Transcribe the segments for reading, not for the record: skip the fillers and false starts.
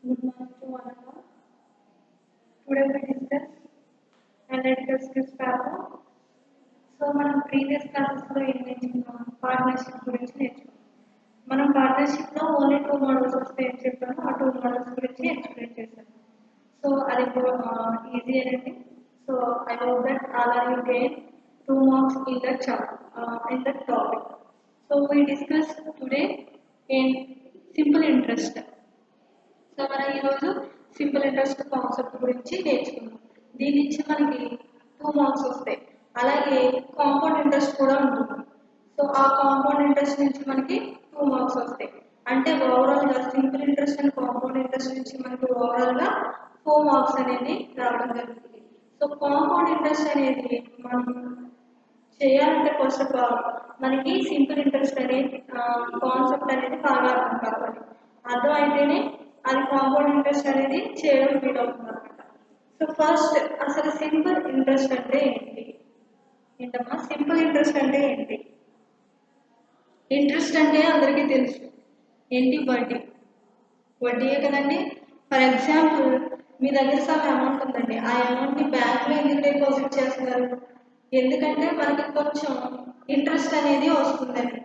Good morning to one and all. Today we discuss analytical skills paper. మనం previous క్లాసెస్లో ఏం నేర్చుకున్నాం? Partnership గురించి నేర్చుకున్నాం. మనం పార్ట్నర్షిప్లో ఓన్లీ 2 మోడల్స్ వస్తే ఏం చెప్పాము, ఆ 2 మోడల్స్ గురించి ఎక్స్ప్లెయిన్ చేశాను. సో అది ఈజీ అనేది. So I hope that all are you gain 2 marks in that topic. So we discuss today in simple interest. So మనం ఈరోజు సింపుల్ ఇంట్రెస్ట్ కాన్సెప్ట్ గురించి నేర్చుకున్నాం. దీని నుంచి మనకి 2 మార్క్స్ వస్తాయి. అలాగే కాంపౌండ్ ఇంట్రెస్ట్ కూడా ఉంటుంది. సో ఆ కాంపౌండ్ ఇంట్రెస్ట్ నుంచి మనకి 2 మార్క్స్ వస్తాయి. అంటే ఓవరాల్గా simple interest and compound interest నుంచి మనకి ఓవరాల్గా 4 మార్క్స్ అనేది రావడం జరుగుతుంది. సో కాంపౌండ్ ఇంట్రెస్ట్ అనేది మనం చేయాలంటే ఫస్ట్ ఆఫ్ ఆల్ మనకి సింపుల్ ఇంట్రెస్ట్ అనేది కాన్సెప్ట్ అనేది బాగా అర్థం కావాలి. అర్థం అయితేనే అది కాంపౌండ్ ఇంట్రెస్ట్ అనేది చేయడం వీలవుతుంది అనమాట. సో ఫస్ట్ అసలు సింపుల్ ఇంట్రెస్ట్ అంటే ఏంటి? ఏంటమ్మా సింపుల్ ఇంట్రెస్ట్ అంటే ఏంటి? ఇంట్రెస్ట్ అంటే అందరికీ తెలుసు ఏంటి, వడ్డీ. వడ్డీయే కదండి. ఫర్ ఎగ్జాంపుల్ మీ దగ్గర సమ్ అమౌంట్ ఉందండి, ఆ అమౌంట్ని బ్యాంక్లో ఎందుకు డిపాజిట్ చేస్తున్నారు? ఎందుకంటే మనకి కొంచెం ఇంట్రెస్ట్ అనేది వస్తుందండి.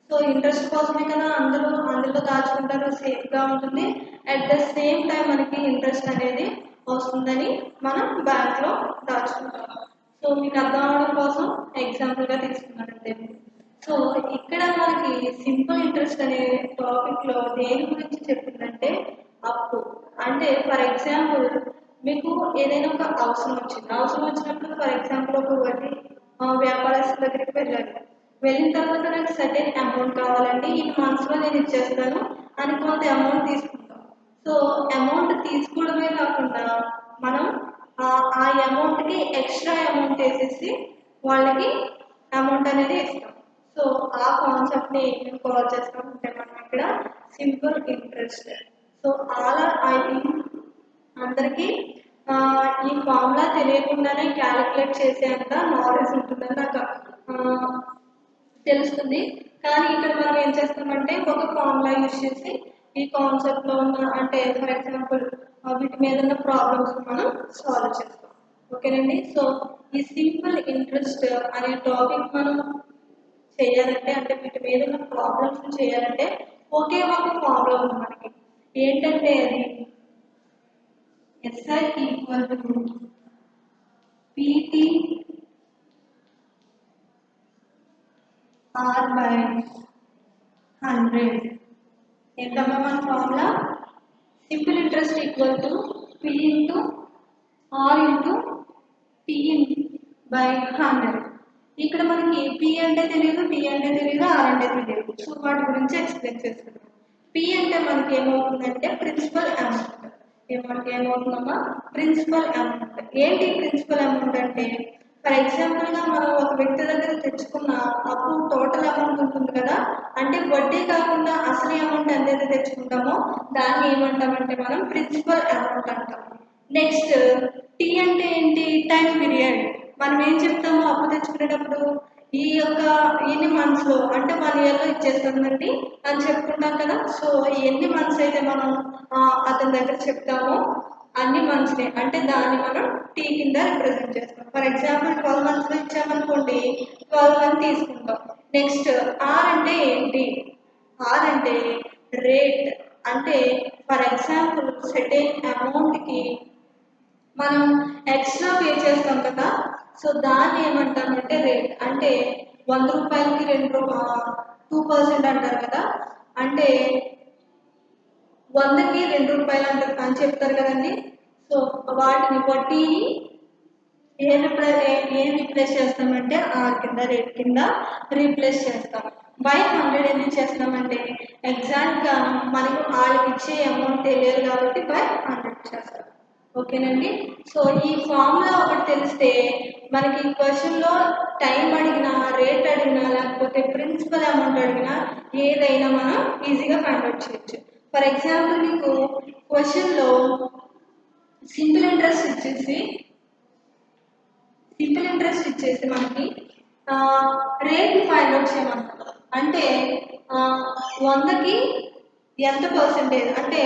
సో ఇంట్రెస్ట్ కోసమే కదా అందులో దాచుకుంటారు, సేఫ్గా ఉంటుంది. అట్ ద సేమ్ టైం మనకి ఇంట్రెస్ట్ అనేది వస్తుందని మనం బ్యాంక్లో దాచుకుంటాం. సో మీకు అర్థం అవడం కోసం ఎగ్జాంపుల్గా తీసుకున్నానండి. సో ఇక్కడ మనకి సింపుల్ ఇంట్రెస్ట్ అనే టాపిక్లో దేని గురించి చెప్తుందంటే అప్పు. అంటే ఫర్ ఎగ్జాంపుల్ మీకు ఏదైనా ఒక అవసరం వచ్చినప్పుడు ఫర్ ఎగ్జాంపుల్ ఒక వడ్డీ వ్యాపారస్తుల దగ్గరికి వెళ్ళిన తర్వాత నాకు సర్టెన్ అమౌంట్ కావాలండి, ఈ మంత్స్లో నేను ఇచ్చేస్తాను అని కొంత అమౌంట్ తీసుకుంటాం. సో అమౌంట్ తీసుకోవడమే కాకుండా మనం ఆ అమౌంట్కి ఎక్స్ట్రా అమౌంట్ వేసేసి వాళ్ళకి అమౌంట్ అనేది ఇస్తాం. సో ఆ కాన్సెప్ట్ని ఏం కాల్ చేస్తామంటే మనం ఇక్కడ simple interest. So all are I think అందరికీ ఈ ఫార్ములా తెలియకుండానే క్యాలిక్యులేట్ చేసేంత నాలెడ్జ్ ఉంటుందని నాకు తెలుస్తుంది. కానీ ఇక్కడ మనం ఏం చేస్తామంటే ఒక ఫార్ములా యూజ్ చేసి ఈ కాన్సెప్ట్లో ఉన్న అంటే ఫర్ ఎగ్జాంపుల్ వీటి మీద ఉన్న ప్రాబ్లమ్స్ మనం సాల్వ్ చేస్తాం. ఓకేనండి. సో ఈ సింపుల్ ఇంట్రెస్ట్ అనే టాపిక్ మనం చేయాలంటే అంటే వీటి మీద ఉన్న ప్రాబ్లమ్స్ చేయాలంటే ఒకే ఒక ఫార్ములా ఉంది మనకి. ఏంటంటే అది SI equal to PT R by 100. ఏంటమ్మా మన formula? Simple interest equal to P into R into T by 100. ఇక్కడ మనకి P అంటే తెలియదు, T అంటే తెలియదు, R అంటే తెలియదు. సో వాటి గురించి ఎక్స్ప్లెయిన్ చేస్తున్నాం. P అంటే మనకి ఏమవుతుందంటే ప్రిన్సిపల్ అమౌంట్. ఏమవుతుందమ్మా? Principal amount. ఏంటి ప్రిన్సిపల్ అమౌంట్ అంటే ఫర్ ఎగ్జాంపుల్గా మనం ఒక వ్యక్తి దగ్గర తెచ్చుకున్న అప్పు టోటల్ అమౌంట్ ఉంటుంది కదా, అంటే వడ్డీ కాకుండా అసలు అమౌంట్ ఎంతైతే తెచ్చుకుంటామో దాన్ని ఏమంటామంటే మనం ప్రిన్సిపల్ అమౌంట్ అంటాం. నెక్స్ట్ T అంటే ఏంటి? Time period. మనం ఏం చెప్తామో అప్పు తెచ్చుకునేటప్పుడు ఈ యొక్క ఎన్ని మంత్స్లో అంటే 1 yearలో ఇచ్చేస్తుందండి అని చెప్పుకుంటాం కదా. సో ఎన్ని మంత్స్ అయితే మనం అతని దగ్గర చెప్తామో అన్ని మంత్స్ని అంటే దాన్ని మనం T కింద రిప్రజెంట్ చేస్తాం. ఫర్ ఎగ్జాంపుల్ 12 monthsలో ఇచ్చామనుకోండి 12 అని తీసుకుంటాం. నెక్స్ట్ R అంటే ఏంటి? R అంటే రేట్. అంటే ఫర్ ఎగ్జాంపుల్ సెర్టెన్ అమౌంట్కి మనం ఎక్స్ట్రా పే చేస్తాం కదా, సో దాన్ని ఏమంటామంటే రేట్. అంటే 100 రూపాయలకి 2% అంటారు కదా, అంటే 100కి 2 రూపాయలు అంటారు అని చెప్తారు కదండి. సో వాటిని వడ్డీని ఏం రీప్లేస్ చేస్తామంటే R కింద రేట్ కింద రీప్లేస్ చేస్తాం. బై 100 ఎందుకు చేస్తామంటే ఎగ్జాక్ట్గా మనకు వాళ్ళకి ఇచ్చే అమౌంట్ తెలియదు కాబట్టి బై 100 చేస్తాం. ఓకేనండి. సో ఈ ఫార్ములా ఒకటి తెలిస్తే మనకి క్వశ్చన్లో టైం అడిగినా, రేట్ అడిగినా, లేకపోతే ప్రిన్సిపల్ అమౌంట్ అడిగినా ఏదైనా మనం ఈజీగా ఫైండ్ అవుట్ చేయొచ్చు. ఫర్ ఎగ్జాంపుల్ మీకు క్వశ్చన్లో సింపుల్ ఇంట్రెస్ట్ ఇచ్చేసి మనకి రేట్ని ఫైండ్ అవుట్ చేయమంటారు. అంటే 100కి ఎంత పర్సెంటేజ్ అంటే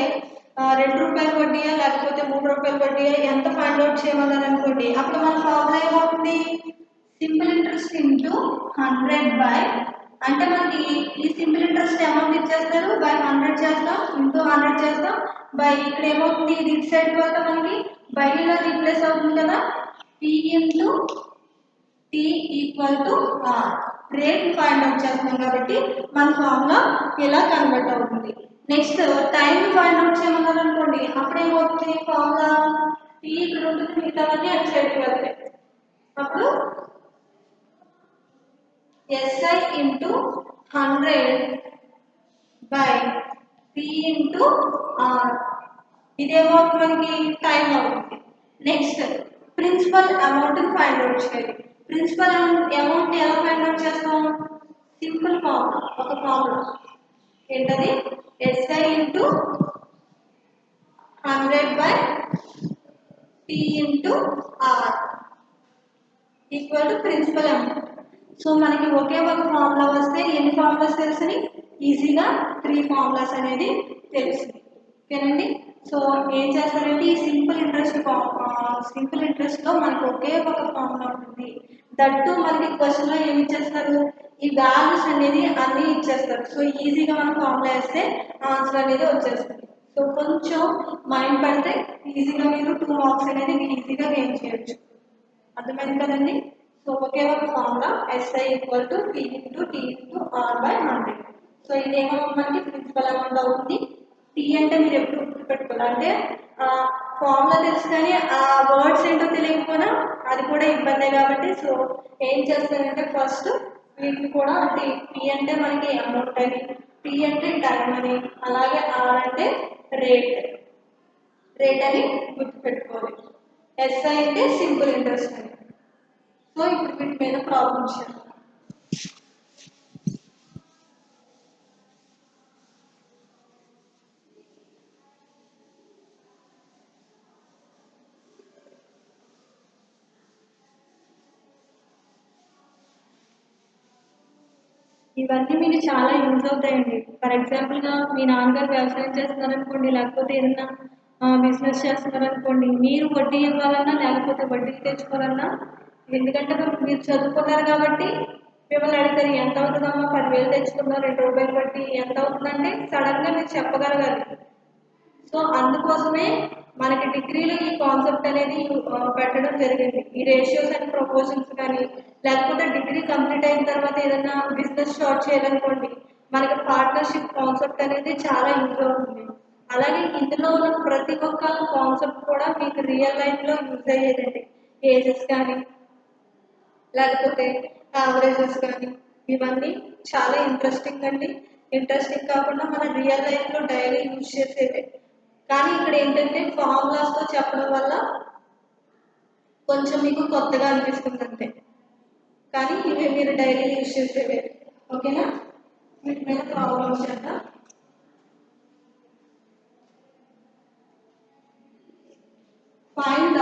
రూ. 2 వడ్డీయా లేకపోతే రూ. 3 వడ్డీయా ఎంత ఫైండ్ అవుట్ చేయమన్నారు అనుకోండి, అప్పుడు మన ఫార్ములా ఏమవుతుంది? సింపుల్ ఇంట్రెస్ట్ ఇంటూ 100 బై, అంటే మనకి ఈ సింపుల్ ఇంట్రెస్ట్ అమౌంట్ ఇచ్చేస్తారు, బై 100 చేస్తాం, ఇంటూ 100 చేస్తాం, బై ఇక్కడ ఏమవుతుంది, ఇది ఇటు సైడ్ వల్ల మనకి బైలో రీప్లేస్ అవుతుంది కదా, P into T equal to R. Rate find out చేస్తాం కాబట్టి మన ఫార్ములా ఇలా కన్వర్ట్ అవుతుంది. నెక్స్ట్ టైం ఫైండ్ అవుట్ చేయమన్నారు అనుకోండి, అప్పుడు ఏమవుతుంది ఫార్ములా, టీ ఇక్కడ ఉంటుంది, మిగతావన్నీ అటు సైడ్కి వెళ్తాయి. అప్పుడు SI into 100 by P into R. ఇదేమవుతుంది మనకి టైం అవుతుంది. Next principal amount find out చేయాలి. ప్రిన్సిపల్ అమౌంట్ ఎలా ఫైండ్ అవుట్ చేస్తాం? సింపుల్ ఫార్ములా, ఒక ఫార్ములా ఏంటది, SI into 100 by P into R equal to principal amount. So మనకి ఒకే ఒక ఫార్ములా వస్తే ఎన్ని ఫార్ములాస్ తెలుసుని, ఈజీగా 3 ఫార్ములాస్ అనేది తెలుస్తుంది. ఓకేనండి. సో ఏం చేస్తారంటే ఈ సింపుల్ ఇంట్రెస్ట్ లో మనకి ఒకే ఒక ఫార్ములా ఉంటుంది. దట్టు మనకి క్వశ్చన్ లో ఏమి ఇచ్చేస్తారు, ఈ వాల్యూస్ అనేది అన్ని ఇచ్చేస్తారు. సో ఈజీగా మనం ఫార్ములా వేస్తే ఆన్సర్ అనేది వచ్చేస్తుంది. సో కొంచెం మైండ్ పడితే ఈజీగా మీరు 2 మార్క్స్ అనేది ఈజీగా గెయిన్ చేయొచ్చు. అర్థమైంది కదండి. సో ఒకే ఒక formula SI equal to P into T into R by 100. So ఇదేమో మనకి ప్రిన్సిపల్ అమౌంట్ అవుతుంది. టీ అంటే మీరు ఎప్పుడు గుర్తుపెట్టుకోవాలి, అంటే ఫార్ములా తెలుసు కానీ ఆ వర్డ్స్ ఏంటో తెలియకపోయినా అది కూడా ఇబ్బందే కాబట్టి, సో ఏం చేస్తారంటే ఫస్ట్ వీటిని కూడా, అంటే పి అంటే మనకి అమౌంట్ అని, టీ అంటే టైం అని, అలాగే ఆర్ అంటే రేట్ అని గుర్తుపెట్టుకోవాలి. SI అంటే సింపుల్ ఇంట్రెస్ట్ అని. సో ఇప్పుడు వీటి మీద ప్రాబ్లమ్స్ చేద్దాం. ఇవన్నీ మీకు చాలా యూజ్ అవుతాయండి. ఫర్ ఎగ్జాంపుల్గా మీ నాన్నగారు వ్యవసాయం చేస్తున్నారనుకోండి, లేకపోతే ఏదన్నా బిజినెస్ చేస్తున్నారనుకోండి, మీరు వడ్డీ ఇవ్వాలన్నా లేకపోతే వడ్డీ తెచ్చుకోవాలన్నా, ఎందుకంటే మీరు చదువుకున్నారు కాబట్టి మిమ్మల్ని అడుగుతారు ఎంత అవుతుందమ్మా, 10,000 తెచ్చుకున్నా రూ. 2 వడ్డీ ఎంత అవుతుందంటే సడన్గా మీరు చెప్పగలగాలి. సో అందుకోసమే మనకి డిగ్రీలో ఈ కాన్సెప్ట్ అనేది పెట్టడం జరిగింది. ఈ రేషియోస్ అండ్ ప్రపోర్షన్స్ కానీ, లేకపోతే డిగ్రీ కంప్లీట్ అయిన తర్వాత ఏదైనా బిజినెస్ స్టార్ట్ చేయాలనుకోండి, మనకి పార్ట్నర్షిప్ కాన్సెప్ట్ అనేది చాలా యూజ్ అవుతుంది. అలాగే ఇందులో ఉన్న ప్రతి ఒక్క కాన్సెప్ట్ కూడా మీకు రియల్ లైఫ్లో యూజ్ అయ్యేదండి. ఏజెస్ కానీ లేకపోతే యావరేజెస్ కానీ, ఇవన్నీ చాలా ఇంట్రెస్టింగ్ అండి. ఇంట్రెస్టింగ్ కాకుండా మన రియల్ లైఫ్లో డైలీ యూజ్ చేసేదే. కానీ ఇక్కడ ఏంటంటే ఫార్ములాస్తో చెప్పడం వల్ల కొంచెం మీకు కొత్తగా అనిపిస్తుంది అంతే. కానీ ఇవి మీరు డైలీ యూజ్ చేసేవే. ఓకేనా. వీటి మీద ప్రాబ్లమ్స్ చేద్దాం. Find the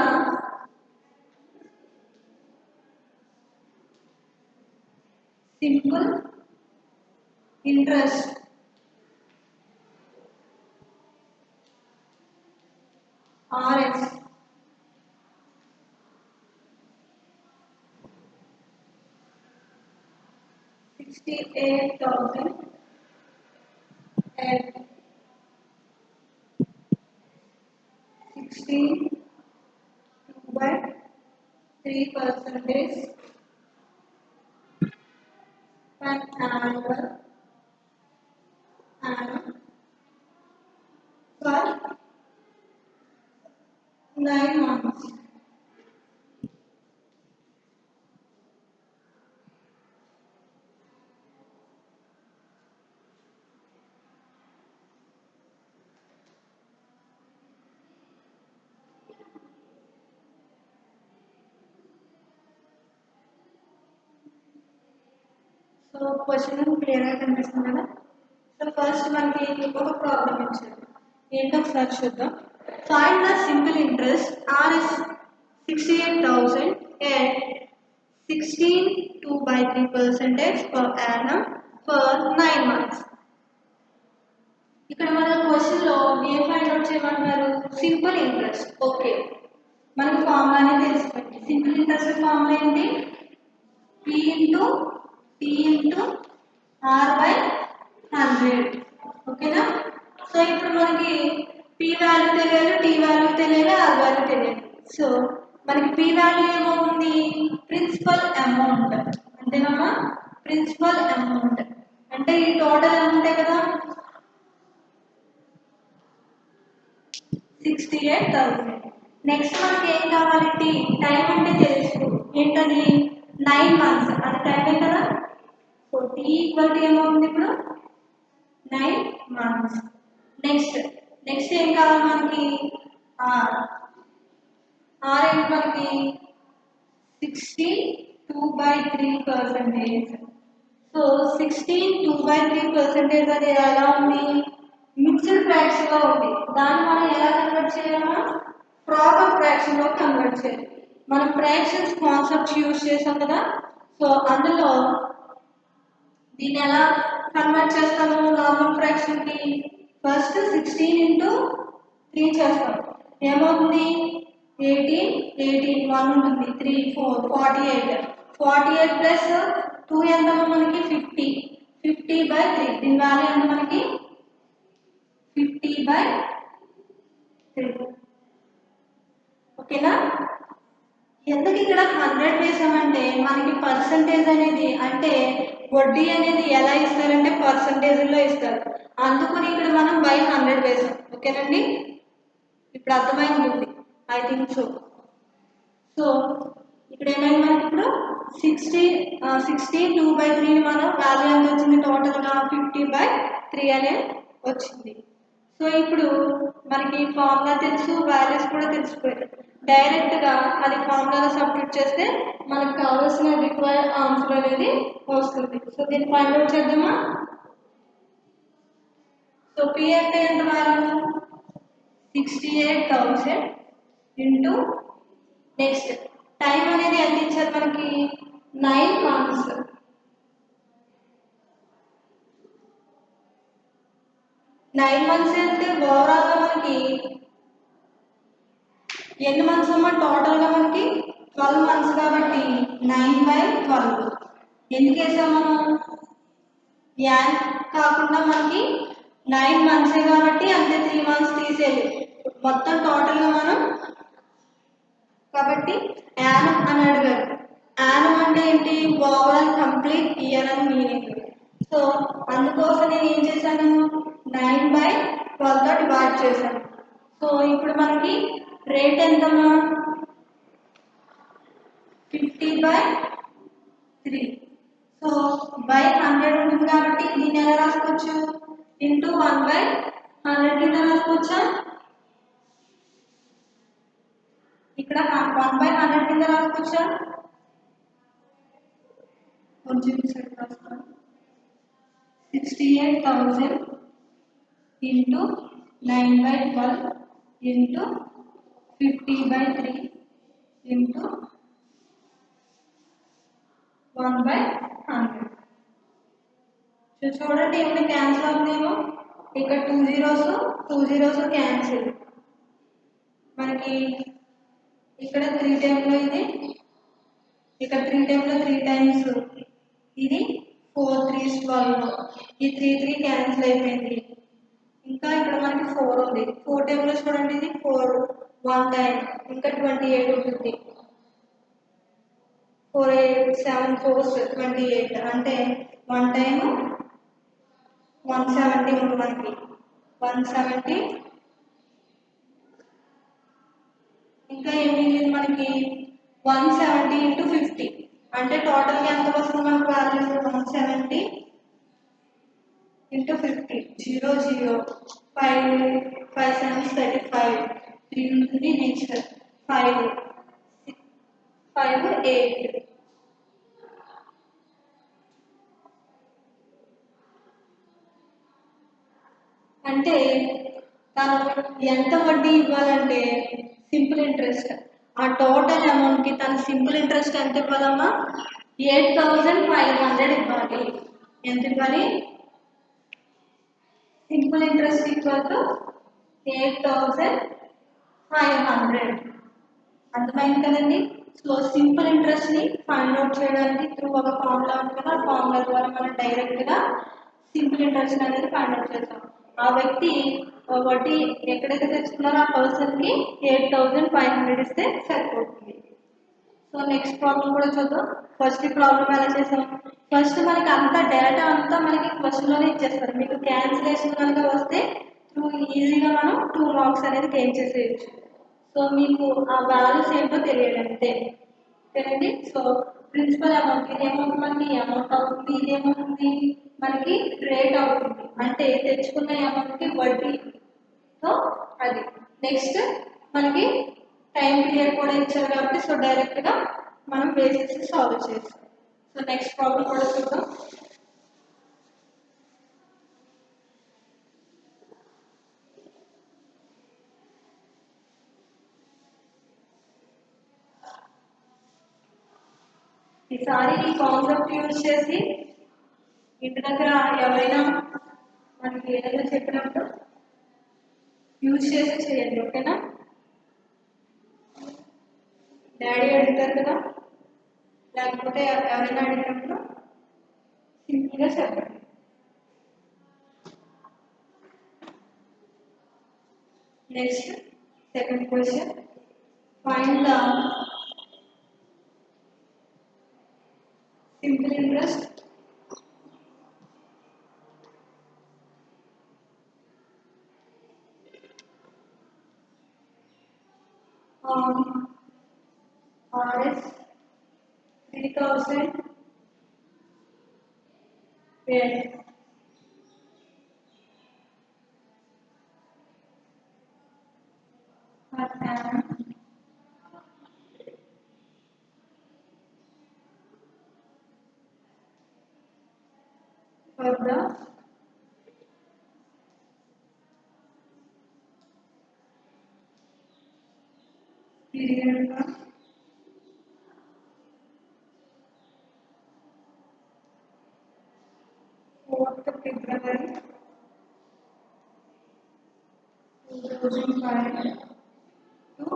simple interest RS $68,000 at 16.3% an annum for 9 months. So question క్లియర్గా కనిపిస్తుంది కదా. సో ఫస్ట్ మనకి ఒక ప్రాబ్లం ఇచ్చారు, ఏంటో ఒకసారి చూద్దాం. Find the simple interest RS 68,000 at 16.2% per annum for 9 months. ఇక్కడ మన క్వశ్చన్లో ఏం ఫైండ్ అవుట్ చేయమన్నారు? Simple interest. ఓకే, మనకు ఫార్ములా అనేది తెలిసిపోయింది. సింపుల్ ఇంట్రెస్ట్ ఫార్ములా ఏంటి? P into T into R by 100. ఓకేనా? సో ఇప్పుడు మనకి P వాల్యూ తెలియాలి, T వాల్యూ తెలియాలి, R వాల్యూ తెలియాలి. సో మనకి P వాల్యూ ఏమవుతుంది? Principal amount. అంతేనమ్మా? ప్రిన్సిపల్ అమౌంట్ అంటే ఈ టోటల్ అమౌంటే కదా, 68,000. నెక్స్ట్ మనకి ఏం కావాలి? టీ. టైం అంటే తెలుసు, ఏంటది? 9 months. అది టైమే కదా. సో టీ ఈక్వల్ టు ఏమవుతుంది ఇప్పుడు? 9 months. నెక్స్ట్ ఏం కావాలి మనకి? ఆర్. ఆర్ ఏంటి మనకి? 62/3%. సో 16/2/3% అది ఎలా ఉంది? మిక్స్డ్ ఫ్రాక్షన్ లో ఉంది. దాన్ని మనం ఎలా కన్వర్ట్ చేయాలా? ప్రాపర్ ఫ్రాక్షన్ లో కన్వర్ట్ చేయాలి. మనం ఫ్రాక్షన్స్ కాన్సెప్ట్ యూజ్ చేసాం కదా. సో అందులో దీన్ని ఎలా కన్వర్ట్ చేస్తాము? నార్మల్ ఫ్రాక్షన్ కి ఫస్ట్ 16 ఇంటూ 3 చేస్తాం. ఏమవుతుంది? 18 1 ఉంటుంది, 3 4 48 ప్లస్ 2 ఎంత మనకి? 50/3. దీని వాల్యూ ఎంత మనకి? 50/3. ఓకేనా? ఎందుకు ఇక్కడ 100 వేసామంటే మనకి పర్సంటేజ్ అనేది, అంటే వడ్డీ అనేది ఎలా ఇస్తారంటే పర్సంటేజ్లో ఇస్తారు. అందుకని ఇక్కడ మనం బై 100 వేసాం. ఓకేనండి? ఇప్పుడు అర్థమైంది, ఐ థింక్ సో. సో ఇక్కడ ఏమైంది మనకి? ఇప్పుడు 62/3 మనం వాల్యూ ఎంత వచ్చింది? టోటల్గా 50/3 అనేది వచ్చింది. సో ఇప్పుడు మనకి ఫార్ములా తెలుసు, వాల్యూస్ కూడా తెలిసిపోయాయి. డైరెక్ట్గా అది ఫార్ములాలో సబ్స్టిట్యూట్ చేస్తే మనకు కావాల్సిన రిక్వైర్డ్ ఆన్సర్ అనేది వస్తుంది. సో దీన్ని ఫైండ్ అవుట్ చేద్దామా? సో P అంటే ఎంత వాల్యూ? 68,000 ఇంటూ నెక్స్ట్ టైం అనేది ఎంత ఇచ్చారు మనకి? 9 months. 9 months అంటే ఓవరాల్గా మనకి ఎన్ని మంత్స్ అమ్మా? టోటల్గా మనకి 12 months కాబట్టి 9/12. ఎందుకు వేసాం మనం? యాన్ కాకుండా మనకి 9 months కాబట్టి అంతే, 3 months తీసేయాలి. మొత్తం టోటల్గా మనం కాబట్టి యానం అని అడిగారు. యానం అంటే ఏంటి? ఓవరాల్ కంప్లీట్ ఇయర్ అని మీనింగ్. సో అందుకోసం నేను ఏం చేశాను? 9/12తో డివైడ్ చేశాను. సో ఇప్పుడు మనకి రేట్ ఎంతమ్మా? 50/3. సో బై 100 ఉంటుంది కాబట్టి దీన్ని ఎలా రాసుకోవచ్చు? ఇంటూ 1/100 కింద రాసుకోవచ్చా? ఇక్కడ 1/100 కింద రాసుకోవచ్చా? కొంచెం 68,000 ఇంటూ 9/12 ఇంటూ 50/3 ఇంటూ 1/100. చూడండి ఏమైనా క్యాన్సిల్ అవుతుందేమో. ఇక్కడ 2 zeros క్యాన్సిల్. మనకి ఇక్కడ 3 టైమ్లో ఇది, ఇక్కడ 3 టైమ్లో 3 times ఇది, 4 3s 12. ఈ 3 క్యాన్సిల్ అయిపోయింది. ఇంకా ఇక్కడ మనకి 4 ఉంది. 4 టైమ్లో చూడండి ఇది 4 1 time, ఇంకా 28 ఉంటుంది. 4 8 7 4 28 అంటే 1 time 170 ఉంది మనకి. 170 ఇంకా ఏమి మనకి 170 ఇంటూ 50 అంటే టోటల్గా ఎంత వస్తుంది మనకు వాల్యూ? 170 ఇంటూ 50 0 0 5 5 7 35 3 ఉంటుంది. నెక్స్ట్ 5 8. అంటే తను ఎంత వడ్డీ ఇవ్వాలంటే సింపుల్ ఇంట్రెస్ట్, ఆ టోటల్ అమౌంట్కి తన సింపుల్ ఇంట్రెస్ట్ ఎంత ఇవ్వాలమ్మా? 8,500 ఇవ్వాలి. ఎంత ఇవ్వాలి? Simple interest equal to 8,500. 500 అర్థమైంది కదండి. సో సింపుల్ ఇంట్రెస్ట్ ని ఫైండ్ అవుట్ చేయడానికి త్రూ ఒక ఫార్ములా ఉంది కదా, ఆ ఫార్ములా ద్వారా మనం డైరెక్ట్ గా సింపుల్ ఇంట్రెస్ట్ అనేది ఫైండ్ అవుట్ చేస్తాం. ఆ వ్యక్తి వడ్డీ ఎక్కడైతే తెచ్చుకున్నారో ఆ పర్సన్ కి 8500 ఇస్తే సరిపోతుంది. సో నెక్స్ట్ ప్రాబ్లం కూడా చూద్దాం. ఫస్ట్ ప్రాబ్లం ఎలా చేసాం, ఫస్ట్ మనకి అంత డేటా అంతా మనకి క్వశ్చన్ లోనే ఇచ్చేస్తారు. మీకు క్యాన్సిలేషన్ కనుక వస్తే ఈజీగా మనం 2 మార్క్స్ అనేది గెయిన్ చేసేయచ్చు. సో మీకు ఆ వాల్యూస్ ఏంటో తెలియాలి అంతే కదండి. సో ప్రిన్సిపల్ అమౌంట్ ఇదేమో మనకి అమౌంట్ అవుతుంది, ఇదేమవుతుంది మనకి రేట్ అవుతుంది, అంటే తెచ్చుకున్న అమౌంట్ కి వడ్డీ. సో అది నెక్స్ట్ మనకి టైం పీరియడ్ కూడా ఇచ్చారు కాబట్టి సో డైరెక్ట్ గా మనం బేసిక్స్ సాల్వ్ చేస్తాం. సో నెక్స్ట్ ప్రాబ్లం కూడా చూద్దాం. ఈసారి ఈ కాన్సెప్ట్ యూజ్ చేసి ఇంటి దగ్గర ఎవరైనా మనకి ఏదైనా చెప్పినప్పుడు యూజ్ చేసి చేయండి, ఓకేనా. డాడీ అడుగుతారు కదా, లేకపోతే ఎవరైనా అడిగినప్పుడు సింపుల్గా చెప్పండి. Next second question, find the simple interest on Rs 3000 when per annum for the period of 4th February 2005 to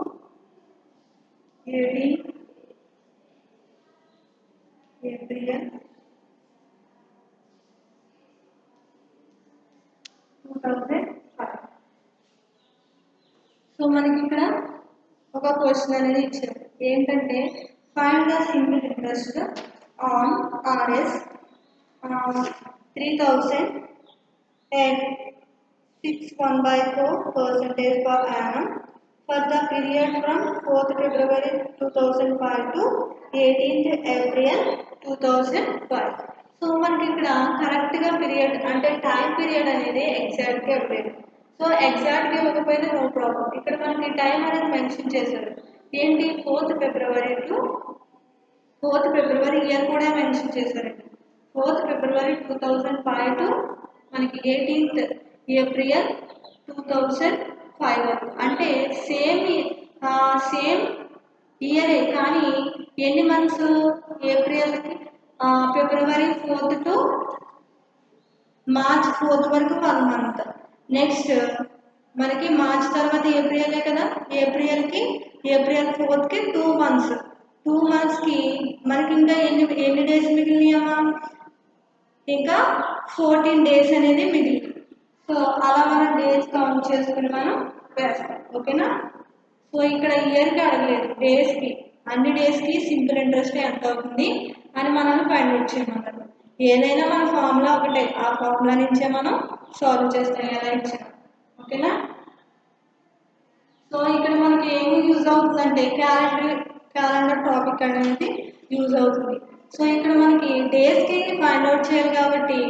18 April 2005. So మనకి ఇక్కడ ఒక క్వశ్చన్ అనేది ఇచ్చారు, ఏంటంటే find the simple interest on RS 3000 and 6.14% per annum for the period from 4th February 2005 to 18th April 2005. So మనకి ఇక్కడ కరెక్ట్గా period అంటే టైం పీరియడ్ అనేది ఎగ్జాక్ట్గా ఇవ్వలేదు. సో ఎగ్జాక్ట్గా ఇవ్వకపోయినా నో ప్రాబ్లం, ఇక్కడ మనకి టైం అనేది మెన్షన్ చేశారు. ఏంటి 4th February to 4th February year కూడా మెన్షన్ చేశారండి. 4th February 2005 టు మనకి 18th April 2005 వరకు, అంటే సేమ్ ఇయరే కానీ ఎన్ని మంత్స్, ఏప్రిల్కి February 4th to March 4th వరకు 1 month. నెక్స్ట్ మనకి మార్చ్ తర్వాత ఏప్రిలే కదా, ఏప్రిల్ 4th 2 months. 2 monthsకి మనకి ఇంకా ఎన్ని డేస్ మిగిలినాయమ్మా, ఇంకా 14 days అనేది మిగిలింది. సో అలా మనం డేస్ కౌంట్ చేసుకుని మనం వేస్తాం, ఓకేనా. సో ఇక్కడ ఇయర్కి అడగలేదు, డేస్కి, అన్ని డేస్కి సింపుల్ ఇంట్రెస్ట్ ఎంత అవుతుంది అని మనల్ని ఫైండ్ అవుట్ చేయమన్నారు. ఏదైనా మన ఫార్ములా ఒకటే, ఆ ఫార్ములా నుంచే మనం సాల్వ్ చేస్తాం ఎలా ఇచ్చినా, ఓకేనా. సో ఇక్కడ మనకి ఏమి యూజ్ అవుతుందంటే క్యాలెండర్ టాపిక్ అనేది యూజ్ అవుతుంది. సో ఇక్కడ మనకి డేస్కి ఫైండ్ అవుట్ చేయాలి కాబట్టి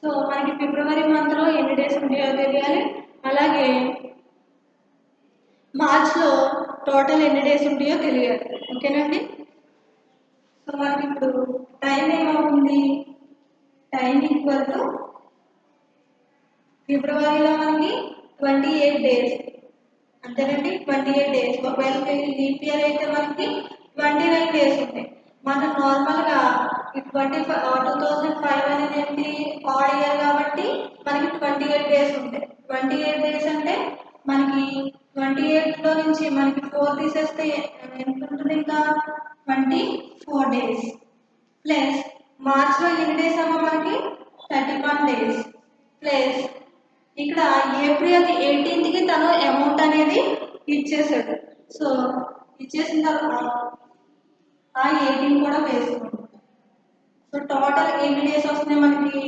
సో మనకి ఫిబ్రవరి మంత్లో ఎన్ని డేస్ ఉంటాయో తెలియాలి, అలాగే మార్చ్లో టోటల్ ఎన్ని డేస్ ఉంటాయో తెలియాలి, ఓకేనండి. సో మనకి ఇప్పుడు టైం ఏమవుతుంది, టైం ఈక్వల్ టు ఫిబ్రవరిలో మనకి 28 days అంతేనండి, 28 days. ఒకవేళ లీప్ ఇయర్ అయితే మనకి 29 days ఉంటాయి. మనం నార్మల్గా 2005 అనేది ఏంటి ఆడ్ ఇయర్ కాబట్టి మనకి 28 days ఉంటాయి. 28 days అంటే మనకి 28లో నుంచి మనకి 4 తీసేస్తే ఎంత ఉంటుంది? ఇంకా 24 days ప్లస్ మార్చ్లో ఎన్ని డేస్ అమ్మా మనకి 31 days ప్లస్ ఇక్కడ ఏప్రిల్ 18కి తను అమౌంట్ అనేది ఇచ్చేసాడు. సో ఇచ్చేసిన తర్వాత ఆ 18 కూడా వేసుకోండి. సో టోటల్ ఎన్ని డేస్ వస్తున్నాయి మనకి?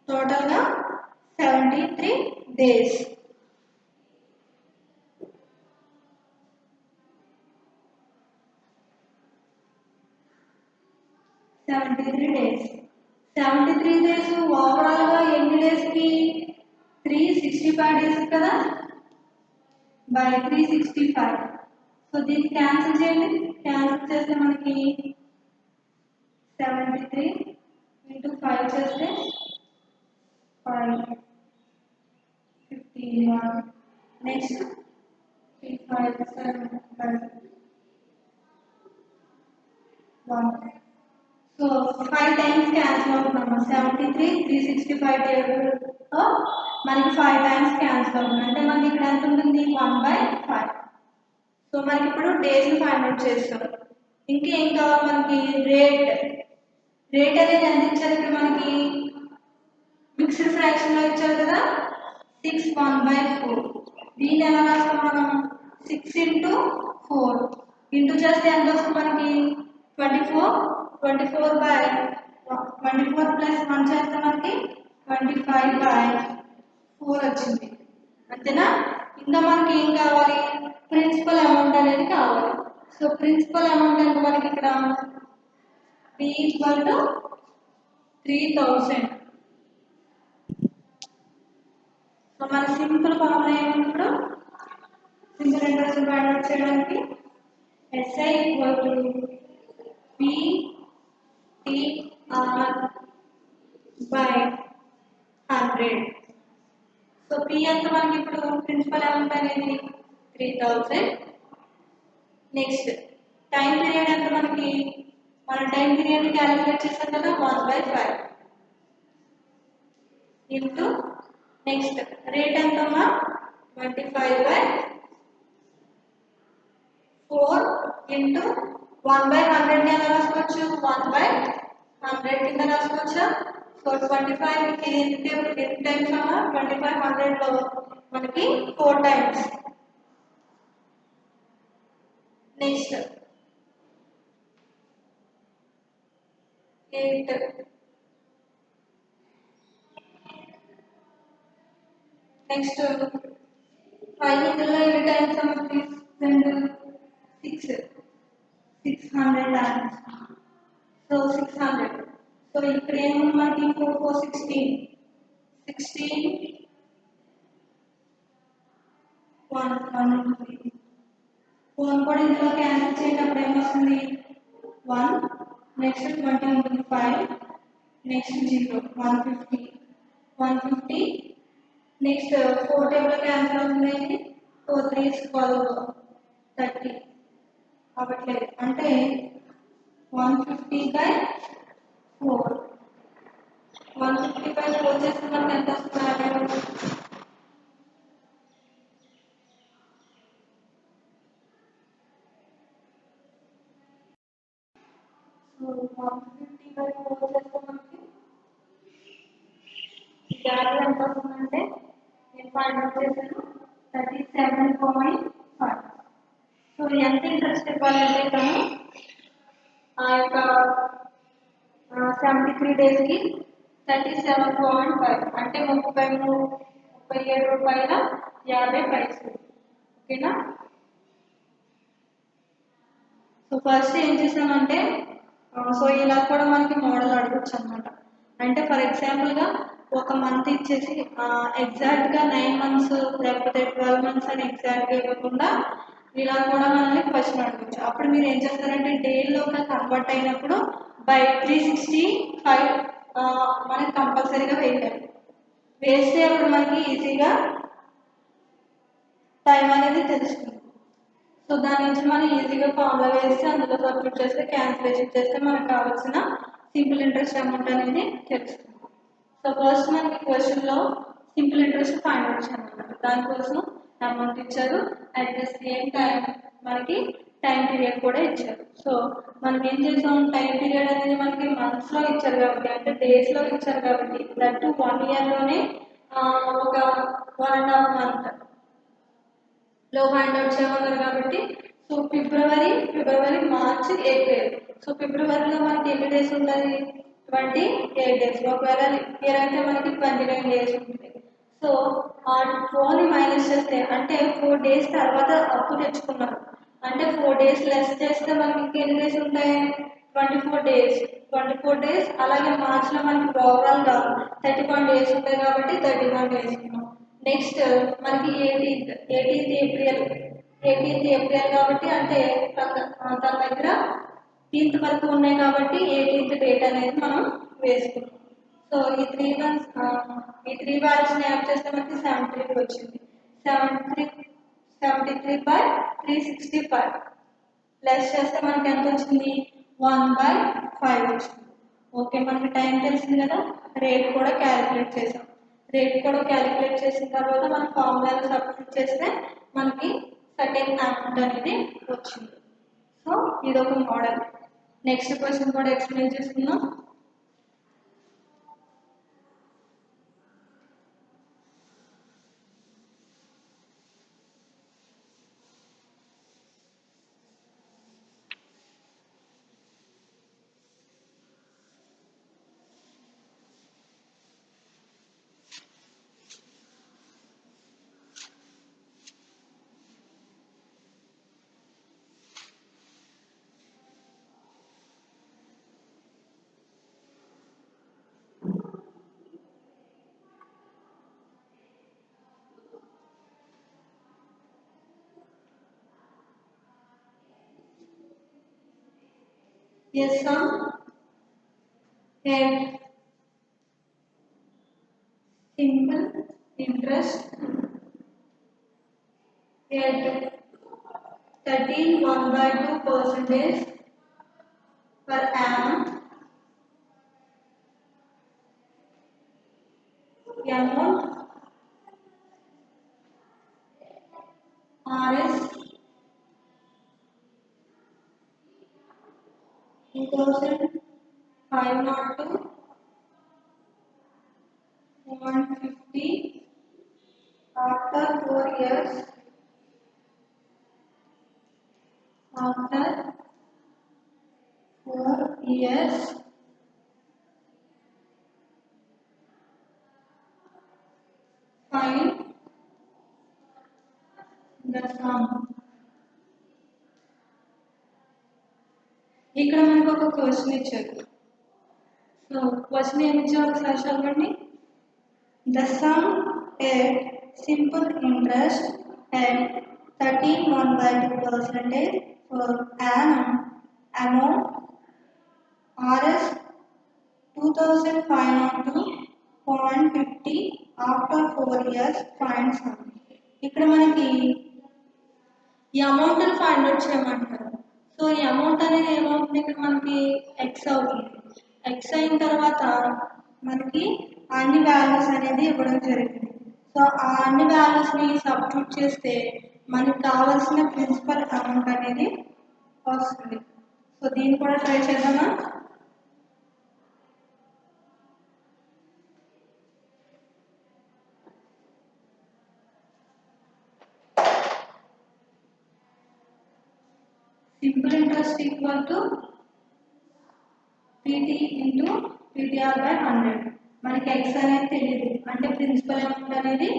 టోటల్గా 73 days. 73 days. 73 days ఓవరాల్గా ఎన్ని డేస్కి? 365 days కదా, బై 365. సో దీన్ని క్యాన్సిల్ చేయండి. క్యాన్సిల్ చేస్తే మనకి 73 ఇంటూ 5 చేస్తే 5 51 నెక్స్ట్ 3 5 7 5 1. సో 5 టైమ్స్ క్యాన్సిల్ అవుతున్నాము. 73 365 డేస్ మనకి 5 టైమ్స్ క్యాన్సిల్ అవుతుంది. అంటే మనకి ఇక్కడ ఎంత ఉంటుంది? 1/5. సో మనకి ఇప్పుడు డేస్ ఫైండ్ అవుట్ చేస్తాం. ఇంకేం కావాలి మనకి? రేట్ అనేది ఎంత ఇచ్చారు ఇక్కడ మనకి? మిక్స్డ్ ఫ్రాక్షన్ లో ఇచ్చారు కదా, 6 1/4. దీన్ని ఎలా రాస్తాం మనం? 6 ఇంటూ 4 ఇంటూ చేస్తే ఎంత వస్తుంది మనకి? 24. 24 ప్లస్ 1 చేస్తే మనకి 25/4 వచ్చింది. అంతేనా? ఇంకా మనకి ఏం కావాలి? ప్రిన్సిపల్ అమౌంట్ అనేది కావాలి. సో ప్రిన్సిపల్ అమౌంట్ అంటే మనకి ఇక్కడ P = 3000. సో మన సింపుల్ ఫార్ములా ఏమిటప్పుడు? సింపుల్ ఇంట్రెస్ట్ ఫైండ్ అవుట్ చేయడానికి SI = PTR/100. సో P ఎంత మనకి ఇప్పుడు? ప్రిన్సిపల్ అమౌంట్ అనేది 3000. నెక్స్ట్ టైం పీరియడ్ ఎంత మనకి? మన టైం పీరియడ్ క్యాలిక్యులేట్ చేస్తాం కదా, 1/5 ఇంటూ నెక్స్ట్ రేట్ ఎంతమ్మా? 25/4 ఇంటూ 1/100 ని ఎలా రాసుకోవచ్చు? 1/100 కింద రాసుకోవచ్చా? సో 25 ఎన్ని టైమ్స్ అమ్మా? 2500లో మనకి 4 టైమ్స్. నెక్స్ట్ 8 నెక్స్ట్ 5 ఇందులో ఎన్ని టైమ్స్ మనకి? 600 టైమ్స్. సో 600. సో ఇక్కడ ఏముంది మనకి? 4 4 16 1 1 3. 1 కూడా ఇందులో క్యాన్సిల్ చేసినప్పుడు ఏమొస్తుంది? 1 నెక్స్ట్ 20 ఉంటుంది, 5 నెక్స్ట్ 0 150 నెక్స్ట్ 4 టేబుల్ క్యాన్సిల్ అవుతుంది. 4 3 12 30 అవ్వట్లేదు. అంటే 150/4 150/4 చేస్తే మనకి ఎంత వస్తుంది? సో 150/4 చేస్తే మనకి వాల్యూ ఎంత వస్తుందంటే నేను ఫైండ్ అవుట్ చేశాను 37.5. సో ఎంత ఇంట్రెస్ట్ ఇవ్వాలంటే తను ఆ యొక్క 73 డేస్కి 37.5 అంటే 37 రూపాయల 50 పైసలు. ఓకేనా? సో ఫస్ట్ ఏం చేసామంటే సో ఇలా కూడా మనకి మోడల్ అడగచ్చు అనమాట. అంటే ఫర్ ఎగ్జాంపుల్గా ఒక మంత్ ఇచ్చేసి ఎగ్జాక్ట్గా 9 months లేకపోతే 12 months అని ఎగ్జాక్ట్గా ఇవ్వకుండా ఇలా కూడా మనల్ని క్వశ్చన్ అడగచ్చు. అప్పుడు మీరు ఏం చేస్తారంటే డేలోగా కన్వర్ట్ అయినప్పుడు బై 365 మనకి కంపల్సరీగా వేయాలి. వేస్తే అప్పుడు మనకి ఈజీగా టైం అనేది తెలుస్తుంది. సో దాని నుంచి మనం ఈజీగా ఫార్ములా వేస్తే అందులో సబ్స్టిట్యూట్ చేస్తే క్యాన్సిలేషన్ చేస్తే మనకు కావాల్సిన సింపుల్ ఇంట్రెస్ట్ అమౌంట్ అనేది తెలుస్తుంది. సో ఫస్ట్ మనకి క్వశ్చన్లో సింపుల్ ఇంట్రెస్ట్ ఫైండ్ అవుట్ చేయమన్నారు. దానికోసం అమౌంట్ ఇచ్చారు, అట్ ద సేమ్ టైం మనకి టైం పీరియడ్ కూడా ఇచ్చారు. సో మనం ఏం చేసాం, టైం పీరియడ్ అనేది మనకి మంత్స్లో ఇచ్చారు కాబట్టి, అంటే డేస్లో ఇచ్చారు కాబట్టి, దట్ 1 ఇయర్లోనే ఒక 1.5 month లో ఫైండ్ అవుట్ చేయమన్నారు కాబట్టి, so February March April. So ఫిబ్రవరిలో మనకి ఎన్ని డేస్ ఉంటుంది, 28 days. ఒకవేళ ఇయర్ అయితే మనకి 29 days ఉంటుంది. సో ఆ 4ని మైనస్ చేస్తే, అంటే 4 days తర్వాత అప్పు తెచ్చుకున్నారు, అంటే 4 days లెస్ చేస్తే మనకి ఇంకెన్ని డేస్ ఉంటాయి, 24 days. 24 days. అలాగే మార్చ్లో మనకి ఓవరాల్గా 31 days ఉంటాయి కాబట్టి 31 days. నెక్స్ట్ మనకి 18th ఏప్రిల్ కాబట్టి, అంటే తన దగ్గర 10th వరకు ఉన్నాయి కాబట్టి 18th డేట్ అనేది మనం వేసుకున్నాం. సో ఈ 3 months ఈ 3 values యాడ్ చేస్తే మనకి 73 వచ్చింది. 73/365 ప్లస్ చేస్తే మనకి ఎంత వచ్చింది, 1/5 వచ్చింది. ఓకే, మనకి టైం తెలిసింది కదా, రేట్ కూడా క్యాలిక్యులేట్ చేసాం. రేట్ కూడా క్యాలిక్యులేట్ చేసిన తర్వాత మన ఫార్ములాలో సబ్స్టిట్యూట్ చేస్తే మనకి సర్టెన్ అమౌంట్ అనేది వచ్చింది. సో ఇది ఒక మోడల్. నెక్స్ట్ క్వశ్చన్ కూడా ఎక్స్ప్లెయిన్ చేసుకుందాం. Yes, sum at simple interest at 13.1/2% per annum. The amount Rs 2502 150 after 4 years. After 4 years, find the sum. ఇక్కడ మనకు ఒక క్వశ్చన్ ఇచ్చారు. సో క్వశ్చన్ ఏమి ఇచ్చారు ఒకసారి చదవండి. The sum at simple interest at 13.1/2% for annum amount Rs 2502.50 after 4 years find sum. ఇక్కడ మనకి ఈ అమౌంట్ ఫైండ్ అవుట్ చేయమంటారు. సో ఈ అమౌంట్ అనేది ఏమవుతుంది, ఇక్కడ మనకి ఎక్స్ అవుతుంది. ఎక్స్ అయిన తర్వాత మనకి అన్ని వాల్యూస్ అనేది ఇవ్వడం జరిగింది. సో ఆ అన్ని వాల్యూస్ని సబ్స్టిట్యూట్ చేస్తే మనకి కావాల్సిన ప్రిన్సిపల్ అమౌంట్ అనేది వస్తుంది. సో దీన్ని కూడా ట్రై చేద్దామా. Simple interest equal to PT into PTR/100. మనకి ఎక్స్ అనేది తెలియదు, అంటే ప్రిన్సిపల్ అమౌంట్ అనేది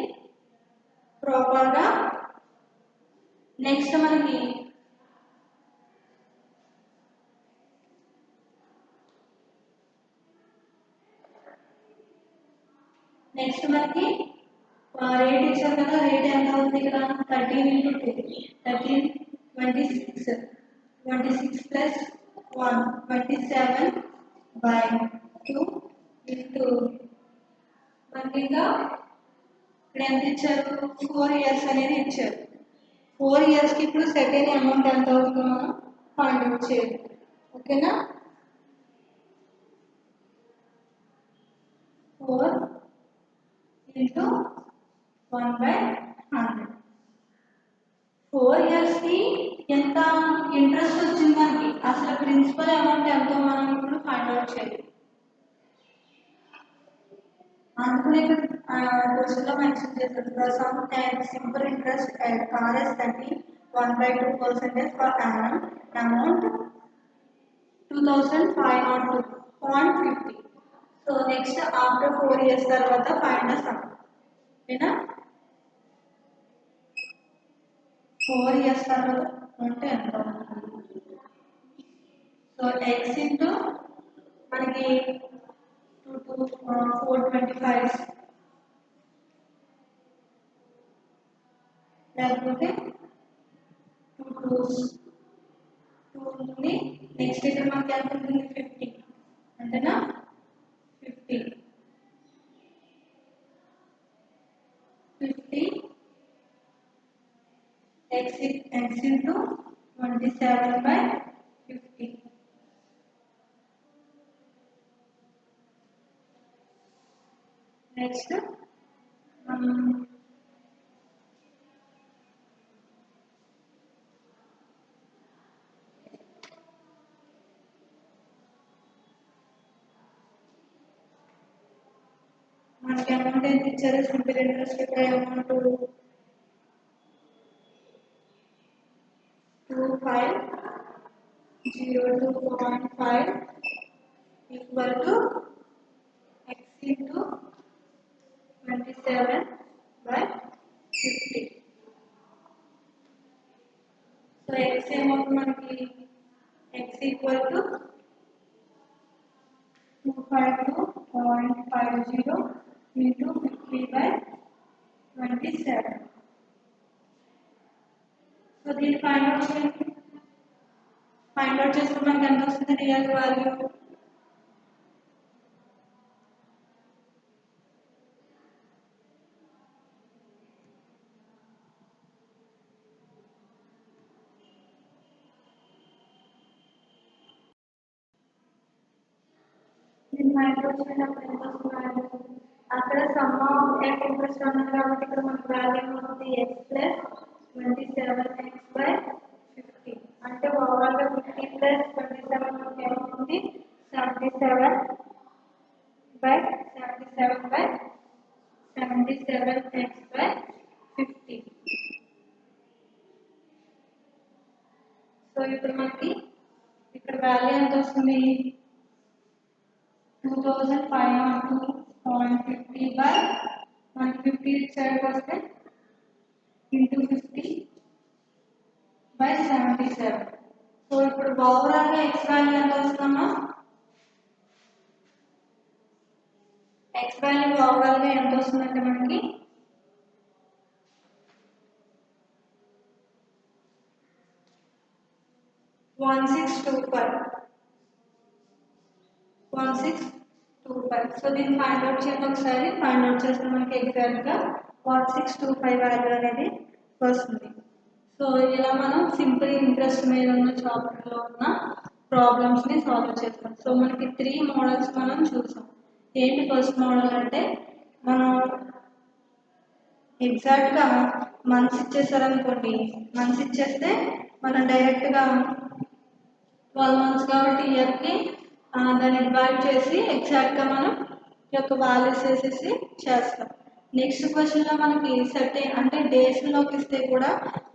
ప్రాపర్గా. నెక్స్ట్ మనకి రేట్ ఇచ్చారు కదా, రేట్ ఎంత అవుతుంది ఇక్కడ, 13 ఇంటూ 2 13 26 26 ప్లస్ 1 27/2 ఇంటూ మనకి ఇంకా ఇక్కడ ఎంత ఇచ్చారు, 4 years అనేది ఇచ్చారు. 4 yearsకి ఇప్పుడు సెట్ అయిన అమౌంట్ ఎంత అవుతుందో మనం ఫైండ్ అవుట్ చేయాలి. ఓకేనా. 4 into 1/100. 4 years కి ఎంత ఇంట్రెస్ట్ వచ్చింది మనకి, అసలు ప్రిన్సిపల్ అమౌంట్ ఎంతో మనం ఇప్పుడు ఫైండ్ అవుట్ చేయాలి. అందుకనే క్వశ్చన్లో మెన్షన్ చేశారు, the sum and simple interest at RS 1/2% per annum, amount 2502.50. So next after 4 years తర్వాత ఫైండ్ ద సమ్. ఓకేనా, 4 years తర్వాత అంటే ఎంత? సో ఎక్స్ ఇంటూ మనకి 425 లేకపోతే 2 ఉంటుంది. నెక్స్ట్ ఇక్కడ మనకి ఎంత ఉంటుంది? 50 అంతేనా? 50 x into 27/50. నెక్స్ట్ మనకి అమౌంట్ ఎంత ఇచ్చారు? Simple interest amount 2502.5 equal to x into 27/50. So x ఏమవుతుంది మనకి? x equal to 252.50 into 50/27. So దీన్ని ఫైండ్ అవుట్ చేయండి. ఫైండ్ అవుట్ చేస్తే మనకి ఎంత వస్తుంది రియల్ వాల్యూ? దీన్ని ఫైండ్ అవుట్ చేసినప్పుడు ఎంత వస్తుంది? అక్కడ సమ్ ఆఫ్ ఎఫ్ ఇంట్రెస్ట్ అన్నారు కాబట్టి ఇక్కడ మనకి వాల్యూ అవుతుంది ఎక్స్ ప్లస్ 27x/50. అంటే ఓవరాల్గా 50 ప్లస్ 27 మనకి ఏమవుతుంది? 77/77x/50. సో ఇప్పుడు మనకి ఇక్కడ వాల్యూ ఎంత వస్తుంది? 2502.50 బై మనకి 50 సైడ్కి వస్తే ఇంటూ 50/77. సో ఇప్పుడు ఓవరాల్గా ఎక్స్ వాల్యూ ఎంత వస్తుందమ్మా? ఎక్స్ వాల్యూ ఓవరాల్గా ఎంత వస్తుందంటే మనకి 1625. సో దీన్ని ఫైండ్ అవుట్ చేయండి ఒకసారి. ఫైండ్ అవుట్ చేస్తే మనకి ఎగ్జాక్ట్గా 1625 వాల్యూ అనేది వస్తుంది. సో ఇలా మనం సింపుల్ ఇంట్రెస్ట్ మీద ఉన్న చాప్టర్లో ఉన్న ప్రాబ్లమ్స్ని సాల్వ్ చేస్తాం. సో మనకి 3 మోడల్స్ మనం చూసాం. ఏంటి ఫస్ట్ మోడల్ అంటే, మనం ఎగ్జాక్ట్గా మంత్స్ ఇచ్చేసారనుకోండి, మంత్స్ ఇచ్చేస్తే మనం డైరెక్ట్గా 12 మంత్స్ కాబట్టి ఇయర్కి దాన్ని డివైడ్ చేసి ఎగ్జాక్ట్గా మనం యొక్క వాల్యూస్ వేసేసి చేస్తాం. నెక్స్ట్ క్వశ్చన్లో మనకి సెట్ అంటే డేస్లోకి ఇస్తే కూడా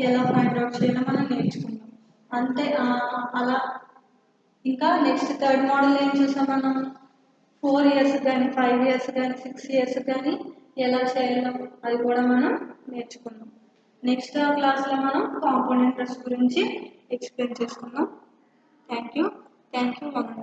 ఎలా ఫైండ్ అవుట్ చేయాలో మనం నేర్చుకుంటాం. అంతే అలా. ఇంకా నెక్స్ట్ థర్డ్ మోడల్ ఏం చూసాం మనం? 4 years కానీ 5 years కానీ 6 years కానీ ఎలా చేయాలో అది కూడా మనం నేర్చుకున్నాం. నెక్స్ట్ క్లాస్లో మనం కాంపౌండ్ ఇంట్రెస్ట్ గురించి ఎక్స్ప్లెయిన్ చేసుకుందాం. Thank you. మనం